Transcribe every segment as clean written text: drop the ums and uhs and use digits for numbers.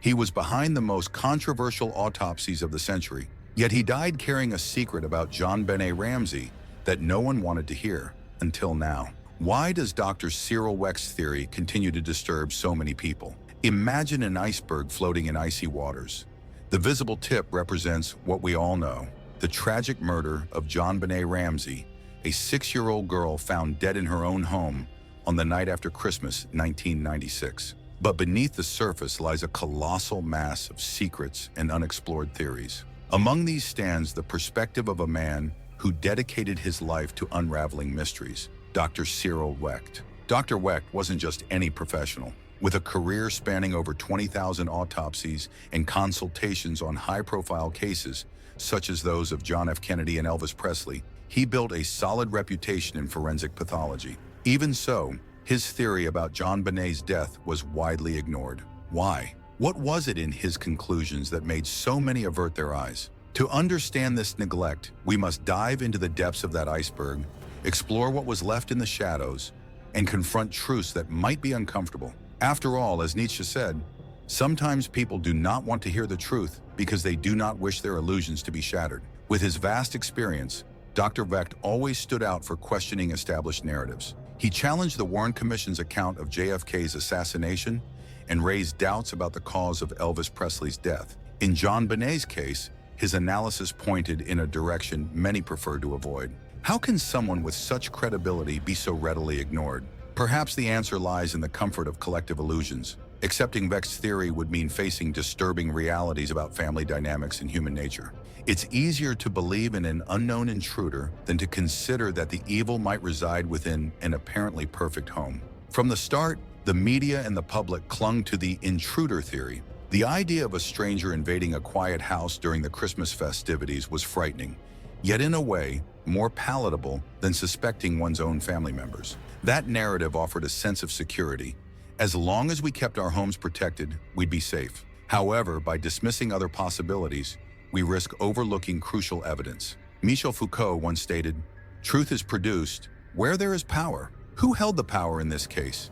He was behind the most controversial autopsies of the century, yet he died carrying a secret about JonBenét Ramsey that no one wanted to hear until now. Why does Dr. Cyril Wecht's theory continue to disturb so many people? Imagine an iceberg floating in icy waters. The visible tip represents what we all know, the tragic murder of JonBenét Ramsey, a 6-year-old girl found dead in her own home on the night after Christmas 1996. But beneath the surface lies a colossal mass of secrets and unexplored theories. Among these stands the perspective of a man who dedicated his life to unraveling mysteries, Dr. Cyril Wecht. Dr. Wecht wasn't just any professional. With a career spanning over 20,000 autopsies and consultations on high-profile cases, such as those of John F. Kennedy and Elvis Presley, he built a solid reputation in forensic pathology. Even so, his theory about JonBenét's death was widely ignored. Why? What was it in his conclusions that made so many avert their eyes? To understand this neglect, we must dive into the depths of that iceberg, explore what was left in the shadows, and confront truths that might be uncomfortable. After all, as Nietzsche said, sometimes people do not want to hear the truth because they do not wish their illusions to be shattered. With his vast experience, Dr. Wecht always stood out for questioning established narratives. He challenged the Warren Commission's account of JFK's assassination and raised doubts about the cause of Elvis Presley's death. In JonBenét's case, his analysis pointed in a direction many prefer to avoid. How can someone with such credibility be so readily ignored? Perhaps the answer lies in the comfort of collective illusions. Accepting Wecht's theory would mean facing disturbing realities about family dynamics and human nature. It's easier to believe in an unknown intruder than to consider that the evil might reside within an apparently perfect home. From the start, the media and the public clung to the intruder theory. The idea of a stranger invading a quiet house during the Christmas festivities was frightening, yet in a way, more palatable than suspecting one's own family members. That narrative offered a sense of security. As long as we kept our homes protected, we'd be safe. However, by dismissing other possibilities, we risk overlooking crucial evidence. Michel Foucault once stated, "Truth is produced where there is power." Who held the power in this case?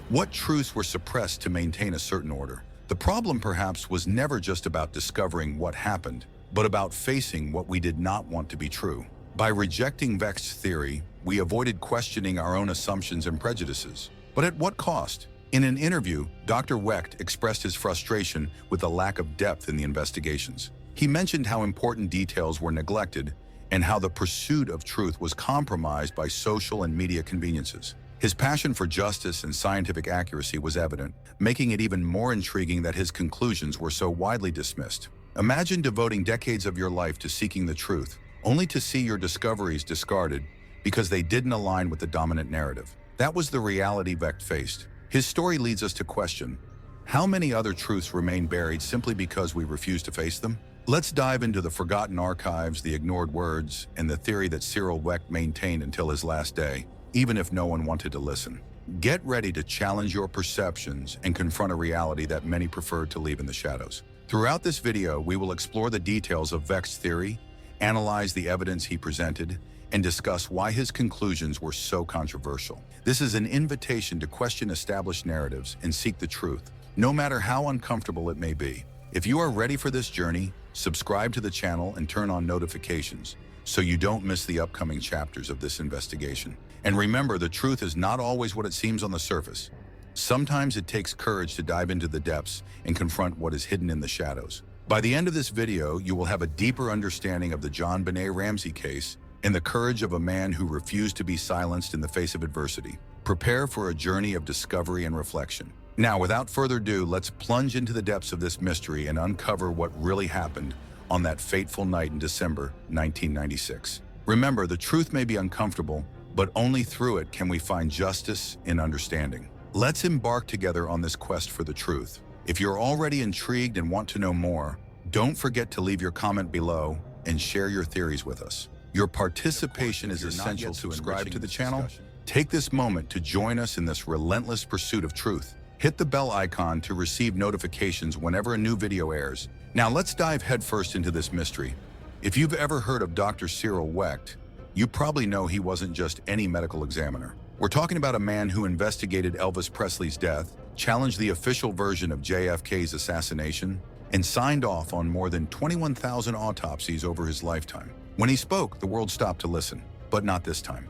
What truths were suppressed to maintain a certain order? The problem perhaps was never just about discovering what happened, but about facing what we did not want to be true. By rejecting Wecht's theory, we avoided questioning our own assumptions and prejudices. But at what cost? In an interview, Dr. Wecht expressed his frustration with the lack of depth in the investigations. He mentioned how important details were neglected and how the pursuit of truth was compromised by social and media conveniences. His passion for justice and scientific accuracy was evident, making it even more intriguing that his conclusions were so widely dismissed. Imagine devoting decades of your life to seeking the truth, only to see your discoveries discarded because they didn't align with the dominant narrative. That was the reality Wecht faced. His story leads us to question, how many other truths remain buried simply because we refuse to face them? Let's dive into the forgotten archives, the ignored words, and the theory that Cyril Wecht maintained until his last day, even if no one wanted to listen. Get ready to challenge your perceptions and confront a reality that many prefer to leave in the shadows. Throughout this video, we will explore the details of Wecht's theory, analyze the evidence he presented, and discuss why his conclusions were so controversial. This is an invitation to question established narratives and seek the truth, no matter how uncomfortable it may be. If you are ready for this journey, subscribe to the channel and turn on notifications so you don't miss the upcoming chapters of this investigation. And remember, the truth is not always what it seems on the surface. Sometimes it takes courage to dive into the depths and confront what is hidden in the shadows. By the end of this video, you will have a deeper understanding of the JonBenét Ramsey case and the courage of a man who refused to be silenced in the face of adversity. Prepare for a journey of discovery and reflection. Now, without further ado, let's plunge into the depths of this mystery and uncover what really happened on that fateful night in December 1996. Remember, the truth may be uncomfortable, but only through it can we find justice and understanding. Let's embark together on this quest for the truth. If you're already intrigued and want to know more, don't forget to leave your comment below and share your theories with us. Your participation is essential to subscribe to the channel. Take this moment to join us in this relentless pursuit of truth. Hit the bell icon to receive notifications whenever a new video airs. Now let's dive headfirst into this mystery. If you've ever heard of Dr. Cyril Wecht, you probably know he wasn't just any medical examiner. We're talking about a man who investigated Elvis Presley's death, challenged the official version of JFK's assassination, and signed off on more than 21,000 autopsies over his lifetime. When he spoke, the world stopped to listen, but not this time.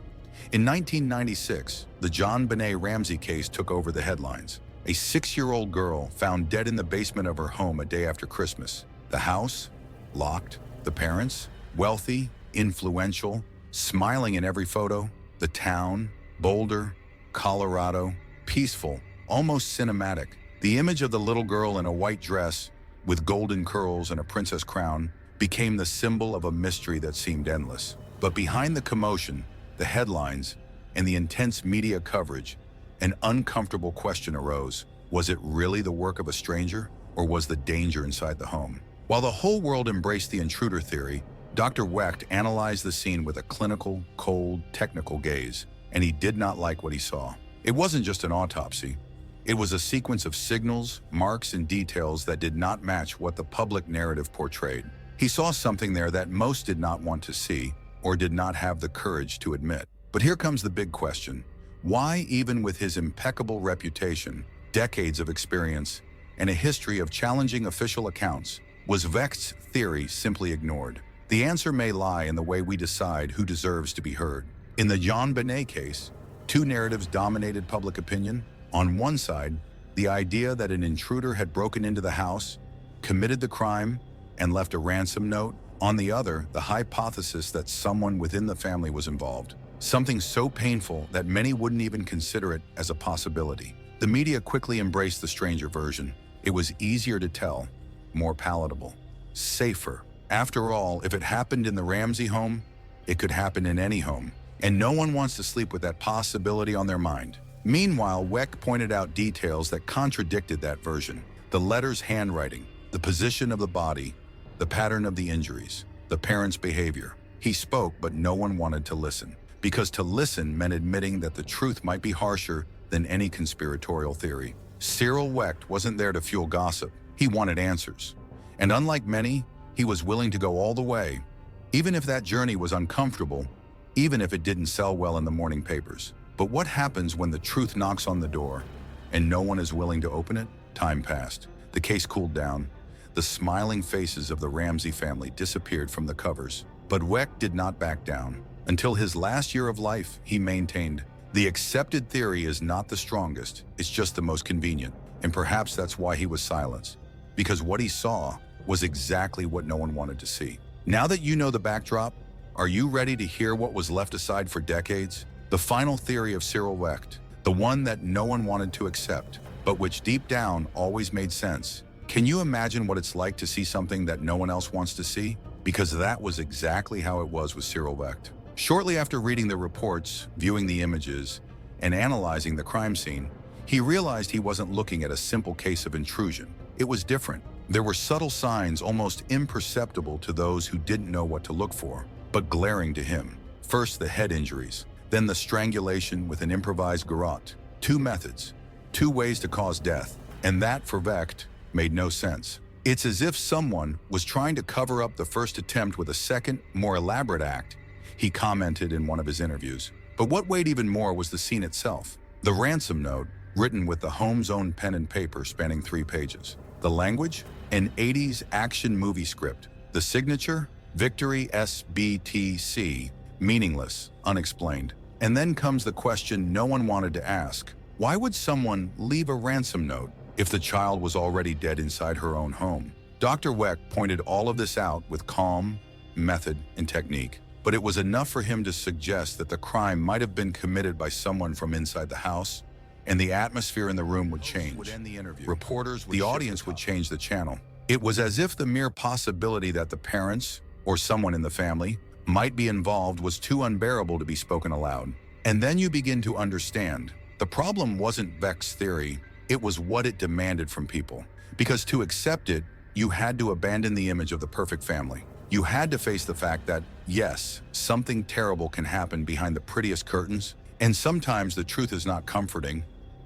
In 1996, the JonBenét Ramsey case took over the headlines. A 6-year-old girl found dead in the basement of her home a day after Christmas. The house, locked. The parents, wealthy, influential, smiling in every photo. The town, Boulder, Colorado, peaceful, almost cinematic. The image of the little girl in a white dress with golden curls and a princess crown became the symbol of a mystery that seemed endless. But behind the commotion, the headlines, and the intense media coverage, an uncomfortable question arose. Was it really the work of a stranger, or was the danger inside the home? While the whole world embraced the intruder theory, Dr. Wecht analyzed the scene with a clinical, cold, technical gaze, and he did not like what he saw. It wasn't just an autopsy. It was a sequence of signals, marks, and details that did not match what the public narrative portrayed. He saw something there that most did not want to see, or did not have the courage to admit. But here comes the big question. Why, even with his impeccable reputation, decades of experience, and a history of challenging official accounts, was Wecht's theory simply ignored? The answer may lie in the way we decide who deserves to be heard. In the JonBenét case, two narratives dominated public opinion. On one side, the idea that an intruder had broken into the house, committed the crime, and left a ransom note. On the other, the hypothesis that someone within the family was involved, something so painful that many wouldn't even consider it as a possibility. The media quickly embraced the stranger version. It was easier to tell, more palatable, safer. After all, if it happened in the Ramsey home, it could happen in any home, and no one wants to sleep with that possibility on their mind. Meanwhile, Wecht pointed out details that contradicted that version. The letter's handwriting, the position of the body, the pattern of the injuries, the parents' behavior. He spoke, but no one wanted to listen, because to listen meant admitting that the truth might be harsher than any conspiratorial theory. Cyril Wecht wasn't there to fuel gossip. He wanted answers. And unlike many, he was willing to go all the way, even if that journey was uncomfortable, even if it didn't sell well in the morning papers. But what happens when the truth knocks on the door and no one is willing to open it? Time passed. The case cooled down. The smiling faces of the Ramsey family disappeared from the covers. But Wecht did not back down. Until his last year of life, he maintained, the accepted theory is not the strongest, it's just the most convenient. And perhaps that's why he was silenced, because what he saw was exactly what no one wanted to see. Now that you know the backdrop, are you ready to hear what was left aside for decades? The final theory of Cyril Wecht, the one that no one wanted to accept, but which deep down always made sense. Can you imagine what it's like to see something that no one else wants to see? Because that was exactly how it was with Cyril Wecht. Shortly after reading the reports, viewing the images, and analyzing the crime scene, he realized he wasn't looking at a simple case of intrusion. It was different. There were subtle signs almost imperceptible to those who didn't know what to look for, but glaring to him. First, the head injuries, then the strangulation with an improvised garrote. Two methods, two ways to cause death, and that, for Wecht, made no sense. It's as if someone was trying to cover up the first attempt with a second, more elaborate act, he commented in one of his interviews. But what weighed even more was the scene itself. The ransom note, written with the home's own pen and paper spanning 3 pages. The language? An 80s action movie script. The signature? Victory SBTC. Meaningless, unexplained. And then comes the question no one wanted to ask. Why would someone leave a ransom note if the child was already dead inside her own home? Dr. Wecht pointed all of this out with calm, method, and technique. But it was enough for him to suggest that the crime might have been committed by someone from inside the house, and the atmosphere in the room would change. Reporters, the audience would change the channel. It was as if the mere possibility that the parents, or someone in the family, might be involved was too unbearable to be spoken aloud. And then you begin to understand. The problem wasn't Wecht's theory, it was what it demanded from people. Because to accept it, you had to abandon the image of the perfect family. You had to face the fact that, yes, something terrible can happen behind the prettiest curtains, and sometimes the truth is not comforting,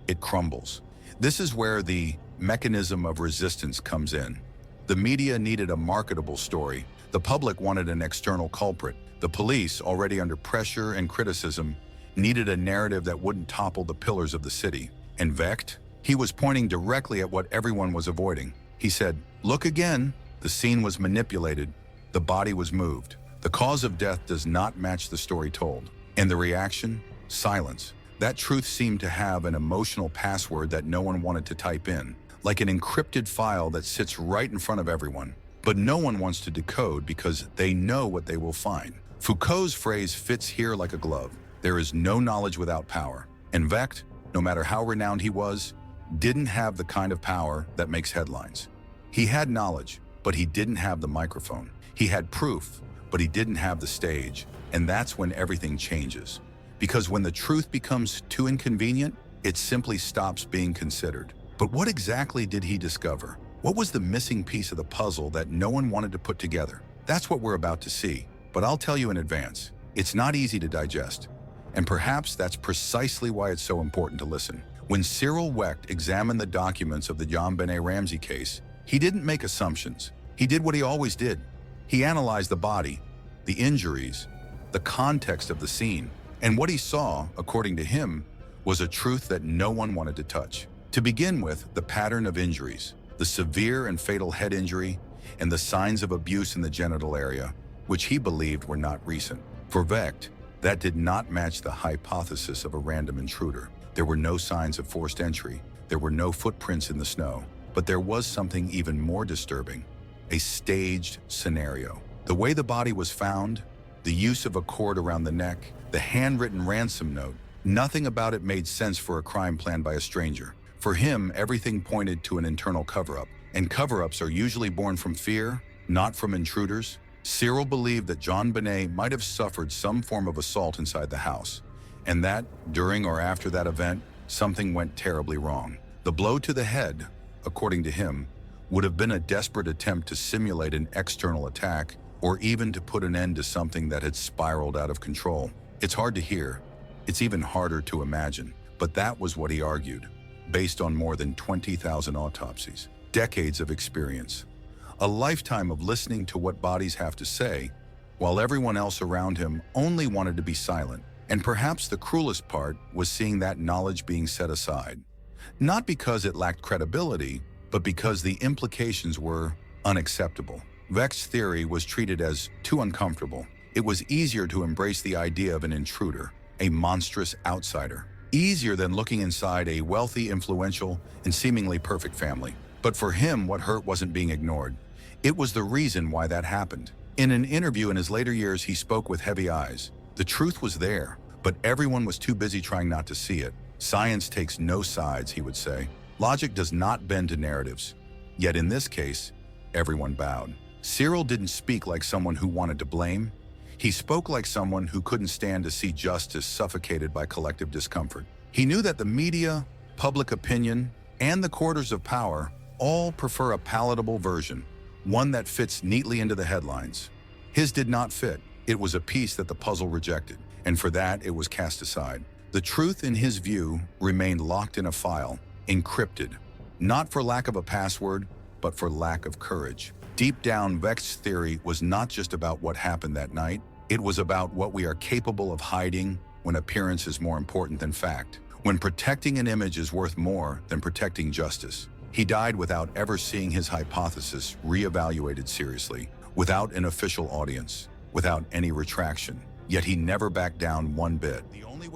it crumbles. This is where the mechanism of resistance comes in. The media needed a marketable story. The public wanted an external culprit. The police, already under pressure and criticism, needed a narrative that wouldn't topple the pillars of the city. And Wecht, He was pointing directly at what everyone was avoiding. He said, "Look again." The scene was manipulated. The body was moved. The cause of death does not match the story told. And the reaction? Silence. That truth seemed to have an emotional password that no one wanted to type in, like an encrypted file that sits right in front of everyone. But no one wants to decode because they know what they will find. Foucault's phrase fits here like a glove. There is no knowledge without power. And Wecht, no matter how renowned he was, didn't have the kind of power that makes headlines. He had knowledge, but he didn't have the microphone. He had proof, but he didn't have the stage. And that's when everything changes. Because when the truth becomes too inconvenient, it simply stops being considered. But what exactly did he discover? What was the missing piece of the puzzle that no one wanted to put together? That's what we're about to see. But I'll tell you in advance, it's not easy to digest. And perhaps that's precisely why it's so important to listen. When Cyril Wecht examined the documents of the JonBenét Ramsey case, he didn't make assumptions. He did what he always did. He analyzed the body, the injuries, the context of the scene, and what he saw, according to him, was a truth that no one wanted to touch. To begin with, the pattern of injuries, the severe and fatal head injury, and the signs of abuse in the genital area, which he believed were not recent. For Wecht, that did not match the hypothesis of a random intruder. There were no signs of forced entry. There were no footprints in the snow. But there was something even more disturbing, a staged scenario. The way the body was found, the use of a cord around the neck, the handwritten ransom note, nothing about it made sense for a crime planned by a stranger. For him, everything pointed to an internal cover-up, and cover-ups are usually born from fear, not from intruders. Cyril believed that JonBenét might have suffered some form of assault inside the house, and that, during or after that event, something went terribly wrong. The blow to the head, according to him, would have been a desperate attempt to simulate an external attack or even to put an end to something that had spiraled out of control. It's hard to hear. It's even harder to imagine. But that was what he argued, based on more than 20,000 autopsies, decades of experience, a lifetime of listening to what bodies have to say, while everyone else around him only wanted to be silent. And perhaps the cruelest part was seeing that knowledge being set aside. Not because it lacked credibility, but because the implications were unacceptable. Wecht's theory was treated as too uncomfortable. It was easier to embrace the idea of an intruder, a monstrous outsider. Easier than looking inside a wealthy, influential, and seemingly perfect family. But for him, what hurt wasn't being ignored. It was the reason why that happened. In an interview in his later years, he spoke with heavy eyes. The truth was there, but everyone was too busy trying not to see it. Science takes no sides, he would say. Logic does not bend to narratives. Yet in this case, everyone bowed. Cyril didn't speak like someone who wanted to blame. He spoke like someone who couldn't stand to see justice suffocated by collective discomfort. He knew that the media, public opinion, and the quarters of power all prefer a palatable version, one that fits neatly into the headlines. His did not fit. It was a piece that the puzzle rejected, and for that it was cast aside. The truth, in his view, remained locked in a file, encrypted, not for lack of a password, but for lack of courage. Deep down, Wecht's theory was not just about what happened that night. It was about what we are capable of hiding when appearance is more important than fact, when protecting an image is worth more than protecting justice. He died without ever seeing his hypothesis reevaluated seriously, without an official audience, without any retraction. Yet he never backed down one bit.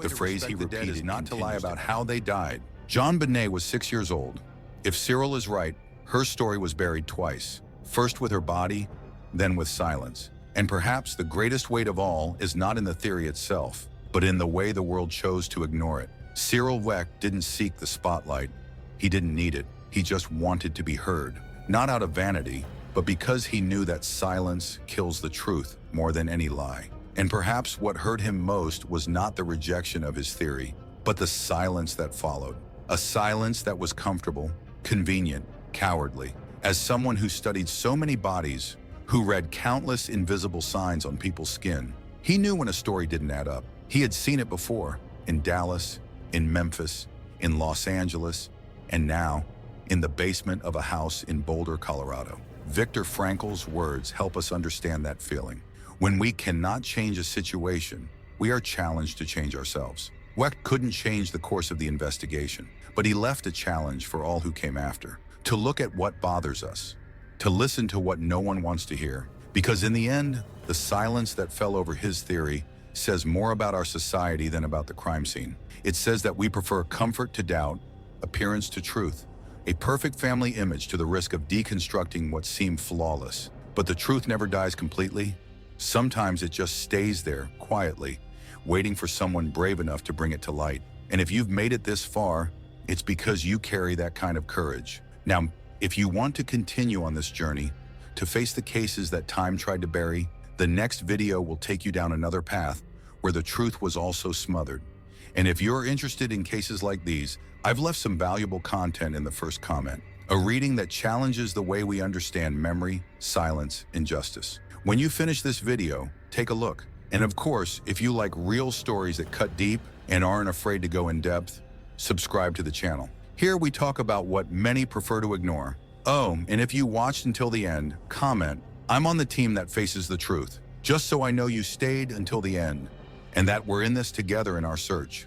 The phrase he repeated is not to lie about how they died. JonBenét was 6 years old. If Cyril is right, her story was buried twice. First with her body, then with silence. And perhaps the greatest weight of all is not in the theory itself, but in the way the world chose to ignore it. Cyril Wecht didn't seek the spotlight. He didn't need it. He just wanted to be heard. Not out of vanity, but because he knew that silence kills the truth more than any lie. And perhaps what hurt him most was not the rejection of his theory, but the silence that followed. A silence that was comfortable, convenient, cowardly. As someone who studied so many bodies, who read countless invisible signs on people's skin, he knew when a story didn't add up. He had seen it before, in Dallas, in Memphis, in Los Angeles, and now, in the basement of a house in Boulder, Colorado. Viktor Frankl's words help us understand that feeling. When we cannot change a situation, we are challenged to change ourselves. Wecht couldn't change the course of the investigation, but he left a challenge for all who came after, to look at what bothers us, to listen to what no one wants to hear. Because in the end, the silence that fell over his theory says more about our society than about the crime scene. It says that we prefer comfort to doubt, appearance to truth, a perfect family image to the risk of deconstructing what seemed flawless. But the truth never dies completely. Sometimes it just stays there, quietly, waiting for someone brave enough to bring it to light. And if you've made it this far, it's because you carry that kind of courage. Now, if you want to continue on this journey, to face the cases that time tried to bury, the next video will take you down another path where the truth was also smothered. And if you're interested in cases like these, I've left some valuable content in the first comment, a reading that challenges the way we understand memory, silence, and justice. When you finish this video, take a look. And of course, if you like real stories that cut deep and aren't afraid to go in depth, subscribe to the channel. Here we talk about what many prefer to ignore. Oh, and if you watched until the end, comment, "I'm on the team that faces the truth," just so I know you stayed until the end, and that we're in this together in our search.